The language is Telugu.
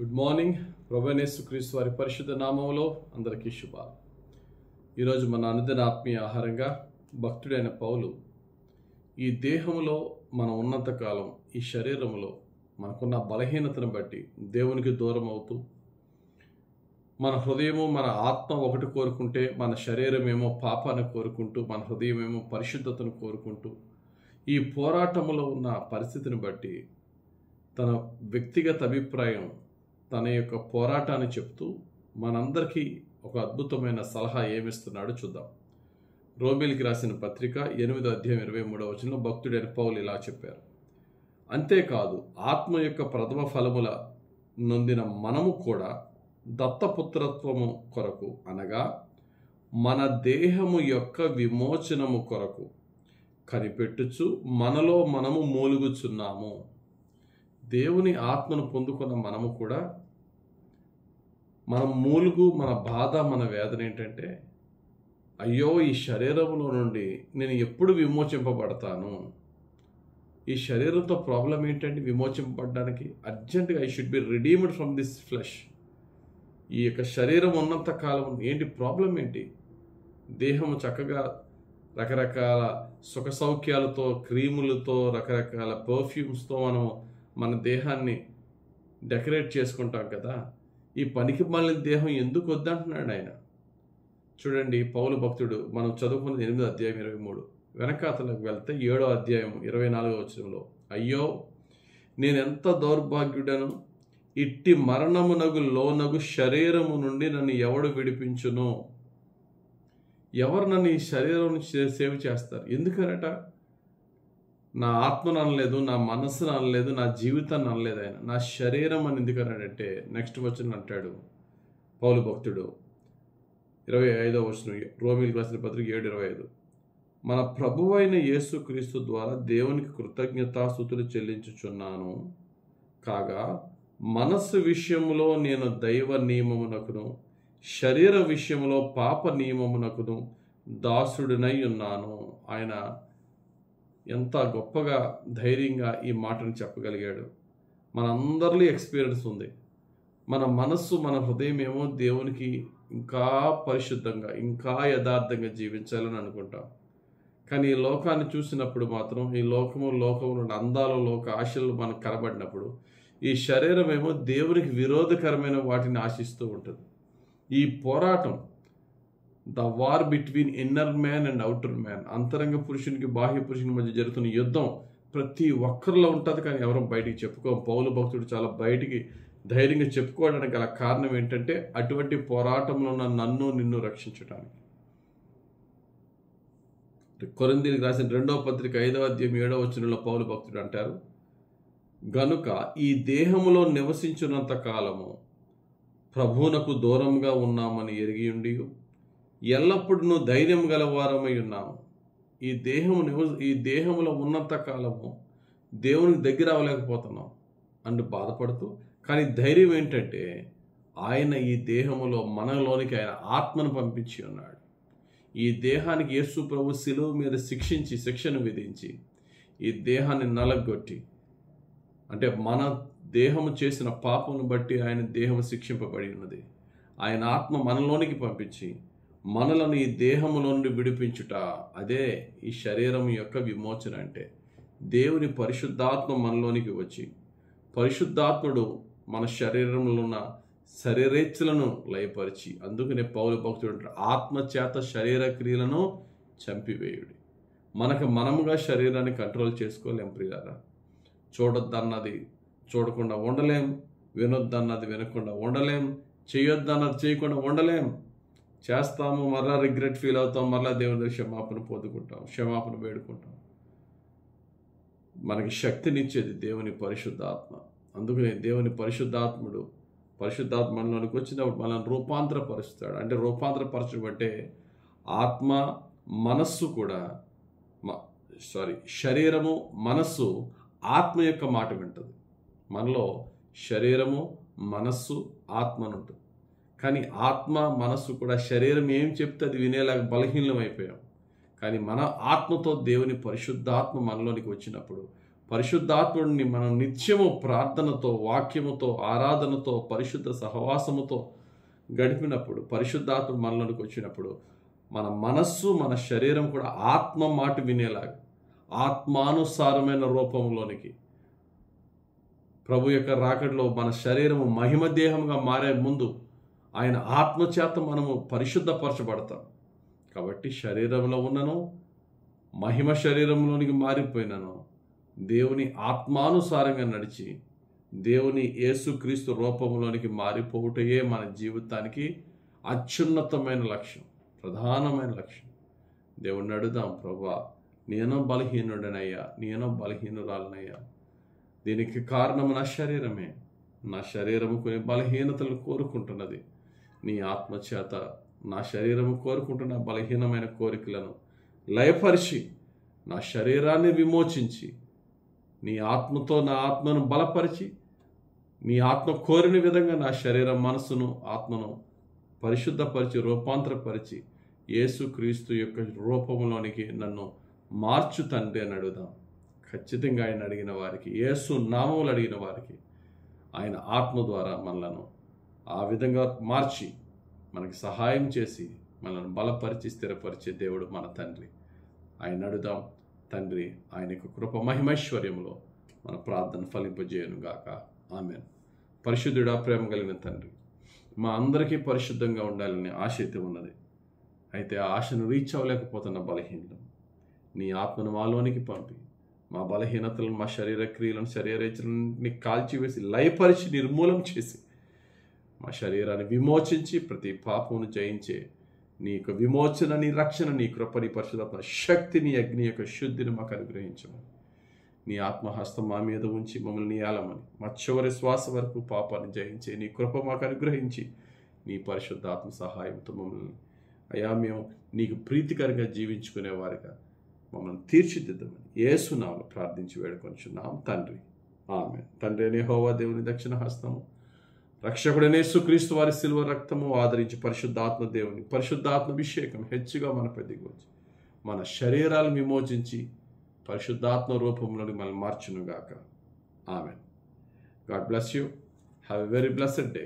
Good morning. ప్రభువైన యేసుక్రీస్తు వారి పరిశుద్ధ నామములో అందరికీ శుభాలు. ఈరోజు మన అనుదిన ఆత్మీయ ఆహారంగా భక్తుడైన పౌలు ఈ దేహములో మనం ఉన్నంతకాలం ఈ శరీరములో మనకున్న బలహీనతను బట్టి దేవునికి దూరం అవుతూ మన హృదయము మన ఆత్మ ఒకటి కోరుకుంటే మన శరీరమేమో పాపాన్ని కోరుకుంటూ మన హృదయమేమో పరిశుద్ధతను కోరుకుంటూ ఈ పోరాటములో ఉన్న పరిస్థితిని బట్టి తన వ్యక్తిగత అభిప్రాయం తన యొక్క పోరాటాన్ని చెప్తూ మనందరికీ ఒక అద్భుతమైన సలహా ఏమిస్తున్నాడో చూద్దాం. రోమీయులకు రాసిన పత్రిక 8వ అధ్యాయం 23వ వచనంలో భక్తుడైన పౌలు ఇలా చెప్పారు. అంతేకాదు ఆత్మ యొక్క ప్రథమ ఫలముల నొందిన మనము కూడా దత్తపుత్రత్వము కొరకు అనగా మన దేహము యొక్క విమోచనము కొరకు కనిపెట్టుచు మనలో మనము మూలుగుచున్నాము. దేవుని ఆత్మను పొందుకున్న మనము కూడా మన మూలుగు, మన బాధ, మన వేదన ఏంటంటే అయ్యో ఈ శరీరంలో నుండి నేను ఎప్పుడు విమోచింపబడతాను, ఈ శరీరంతో ప్రాబ్లం ఏంటంటే విమోచింపబడడానికి అర్జెంటుగా I should be redeemed from this flesh. ఈ యొక్క శరీరం ఉన్నంత కాలం ఏంటి ప్రాబ్లం ఏంటి? దేహం చక్కగా రకరకాల సుఖ సౌఖ్యాలతో, క్రీములతో, రకరకాల పర్ఫ్యూమ్స్తో మనం మన దేహాన్ని డెకరేట్ చేసుకుంటాం కదా. ఈ పనికి మాలిన దేహం ఎందుకు వద్దంటున్నాడు ఆయన? చూడండి, పౌలు భక్తుడు మనం చదువుకున్నది 8వ అధ్యాయం 23, వెనకాతలకు వెళ్తే 7వ అధ్యాయం 24వ వచనంలో అయ్యో నేనెంత దౌర్భాగ్యుడను, ఇట్టి మరణమునగు లోనగు శరీరము నుండి నన్ను ఎవడు విడిపించును? ఎవరు నన్ను ఈ శరీరం నుంచి సేవ్ చేస్తారు? ఎందుకనట? నా ఆత్మను అనలేదు, నా మనస్సును అనలేదు, నా జీవితాన్ని అనలేదు ఆయన. నా శరీరం అని ఎందుకన్నాడంటే నెక్స్ట్ వచనం అంటాడు పౌలు భక్తుడు 25వ వచనం, రోమీయులకు రాసిన పత్రిక 7:25, మన ప్రభువైన యేసుక్రీస్తు ద్వారా దేవునికి కృతజ్ఞతాస్తుతులు చెల్లించుచున్నాను. కాగా మనస్సు విషయంలో నేను దైవ నియమమునకును శరీర విషయంలో పాప నియమమునకును దాసుడినై ఉన్నాను. ఆయన ఎంత గొప్పగా ధైర్యంగా ఈ మాటను చెప్పగలిగాడు. మనందరిలో ఎక్స్పీరియన్స్ ఉంది. మన మనస్సు, మన హృదయం ఏమో దేవునికి ఇంకా పరిశుద్ధంగా, ఇంకా యథార్థంగా జీవించాలని అనుకుంటాం. కానీ ఈ లోకాన్ని చూసినప్పుడు మాత్రం, ఈ లోకంలో అందాలు, లోక ఆశలు మనకు కనబడినప్పుడు ఈ శరీరం ఏమో దేవునికి విరోధకరమైన వాటిని ఆశిస్తూ ఉంటుంది. ఈ పోరాటం, the war between inner man and outer man, అంతరంగ పురుషునికి బాహ్య పురుషుని మధ్య జరుగుతున్న యుద్ధం ప్రతి ఒక్కరిలో ఉంటుంది. కానీ ఎవరూ బయటికి చెప్పుకోం. పౌలు భక్తుడు చాలా బయటికి ధైర్యంగా చెప్పుకోవడానికి గల కారణం ఏంటంటే అటువంటి పోరాటంలో ఉన్న నన్ను నిన్ను రక్షించడానికి. కొరింథీయులకు రాసిన 2వ పత్రిక 5వ అధ్యాయం 7వ వచనంలో పౌలు భక్తుడు అంటారు, గనుక ఈ దేహములో నివసించున్నంత కాలము ప్రభువునకు దూరంగా ఉన్నామని ఎరిగి ఉండి ఎల్లప్పుడూ ధైర్యం గలవారమై ఉన్నాము. ఈ దేహంలో ఉన్నంత కాలము దేవునికి దగ్గర అవ్వలేకపోతున్నాం అంటూ బాధపడుతూ, కానీ ధైర్యం ఏంటంటే ఆయన ఈ దేహములో మనలోనికి ఆయన ఆత్మను పంపించి ఉన్నాడు. ఈ దేహానికి యేసు ప్రభు శిలువ మీద శిక్షను విధించి ఈ దేహాన్ని నలగొట్టి, అంటే మన దేహము చేసిన పాపమును బట్టి ఆయన దేహము శిక్షింపబడి ఉన్నది. ఆయన ఆత్మ మనలోనికి పంపించి మనలను ఈ దేహములో నుండి విడిపించుట, అదే ఈ శరీరం యొక్క విమోచన. అంటే దేవుని పరిశుద్ధాత్మ మనలోనికి వచ్చి, పరిశుద్ధాత్ముడు మన శరీరంలో ఉన్న శరీరేచ్ఛలను లయపరిచి, అందుకనే పౌలు భక్తుడు అంటారు, ఆత్మచేత శరీర క్రియలను చంపివేయుడి. మనముగా శరీరాన్ని కంట్రోల్ చేసుకోలేం ప్రియారా. చూడొద్దన్నది చూడకుండా ఉండలేం, వినొద్దన్నది వినకుండా ఉండలేం, చేయొద్దన్నది చేయకుండా ఉండలేం. చేస్తాము, మరలా రిగ్రెట్ ఫీల్ అవుతాం, మరలా దేవుని క్షమాపణ పొందుకుంటాం, క్షమాపణ వేడుకుంటాం. మనకి శక్తినిచ్చేది దేవుని పరిశుద్ధాత్మ. అందుకనే దేవుని పరిశుద్ధాత్మ మనలోనికి వచ్చినప్పుడు మనల్ని రూపాంతరపరుస్తాడు. అంటే రూపాంతరపరచడం అంటే ఆత్మ, మనస్సు కూడా, శరీరము, మనస్సు ఆత్మ యొక్క మాట వింటుంది. మనలో శరీరము, మనస్సు, ఆత్మ అని ఉంటుంది. కానీ ఆత్మ, మనస్సు కూడా శరీరం ఏం చెప్తే అది వినేలాగా బలహీనం అయిపోయాం. కానీ మన ఆత్మతో దేవుని పరిశుద్ధాత్మ మనలోనికి వచ్చినప్పుడు పరిశుద్ధాత్ముడిని మనం నిత్యము ప్రార్థనతో, వాక్యముతో, ఆరాధనతో, పరిశుద్ధ సహవాసముతో గడిపినప్పుడు, పరిశుద్ధాత్ముడు మనలోనికి వచ్చినప్పుడు మన మనస్సు, మన శరీరం కూడా ఆత్మ మాట వినేలాగా ఆత్మానుసారమైన రూపంలోనికి ప్రభు యొక్క రాకడలో మన శరీరము మహిమ దేహంగా మారే ముందు ఆయన ఆత్మచేత మనము పరిశుద్ధపరచబడతాం. కాబట్టి శరీరంలో ఉన్నను, మహిమ శరీరంలోనికి మారిపోయినను, దేవుని ఆత్మానుసారంగా నడిచి దేవుని యేసుక్రీస్తు రూపంలోనికి మారిపోవుటయే మన జీవితానికి అత్యున్నతమైన లక్ష్యం, ప్రధానమైన లక్ష్యం. దేవుణ్ణి అడుగుదాం, ప్రభువా నేనో బలహీనుడనయ్యా, నేనో బలహీనురాలనయ్యా. దీనికి కారణం నా శరీరమే. నా శరీరము కొన్ని బలహీనతలు కోరుకుంటున్నది. నీ ఆత్మచేత నా శరీరము కోరుకుంటున్న బలహీనమైన కోరికలను లయపరిచి నా శరీరాన్ని విమోచించి నీ ఆత్మతో నా ఆత్మను బలపరిచి నీ ఆత్మ కోరిన విధంగా నా శరీరం, మనసును, ఆత్మను పరిశుద్ధపరిచి రూపాంతరపరిచి యేసుక్రీస్తు యొక్క రూపంలోనికి నన్ను మార్చు తండ్రి అని అడుగుదాం. ఖచ్చితంగా ఆయన అడిగిన వారికి, యేసు నామములు అడిగిన వారికి ఆయన ఆత్మ ద్వారా మనలను ఆ విధంగా మార్చి మనకి సహాయం చేసి మనల్ని బలపరిచి స్థిరపరిచే దేవుడు మన తండ్రి. ఆయన అడుగుదాం. తండ్రి ఆయన యొక్క కృప మహిమైశ్వర్యంలో మన ప్రార్థన ఫలింపజేయను గాక. ఆమెన్. పరిశుద్ధుడా, ప్రేమ కలిగిన తండ్రి, మా అందరికీ పరిశుద్ధంగా ఉండాలని ఆశ అయితే ఉన్నది. అయితే ఆ ఆశను రీచ్ అవ్వలేకపోతున్న బలహీనత నీ ఆత్మను మాలోనికి పంపి మా బలహీనతలను, మా శరీర క్రియలను, శరీరేచ్ఛలని కాల్చివేసి లయపరిచి నిర్మూలం చేసి మా శరీరాన్ని విమోచించి ప్రతి పాపమును జయించే నీ యొక్క విమోచన, నీ రక్షణ, నీ కృప, నీ పరిశుద్ధ శక్తి, నీ అగ్ని యొక్క శుద్ధిని మాకు అనుగ్రహించమని, నీ ఆత్మహస్తం మా మీద ఉంచి మమ్మల్ని ఏలమని, మా చివరి శ్వాస వరకు పాపాన్ని జయించే నీ కృప మాకు అనుగ్రహించి నీ పరిశుద్ధ ఆత్మ సహాయంతో మమ్మల్ని అయా మేము నీకు ప్రీతికరంగా జీవించుకునేవారుగా మమ్మల్ని తీర్చిదిద్దమని యేసు నామములో ప్రార్థించి వేడుకొనుచున్నాం తండ్రి. ఆమేన్. తండ్రి అనే యెహోవా దేవుని దక్షిణ హస్తము, రక్షకుడైన యేసుక్రీస్తు వారి శిలువ రక్తము ఆదరించి పరిశుద్ధాత్మ దేవుని పరిశుద్ధాత్మ అభిషేకం హెచ్చుగా మనపై దిగొచ్చి మన శరీరాలను విమోచించి పరిశుద్ధాత్మ రూపంలోని మనల్ని మార్చునుగాక. Amen. God bless you. Have a very blessed day.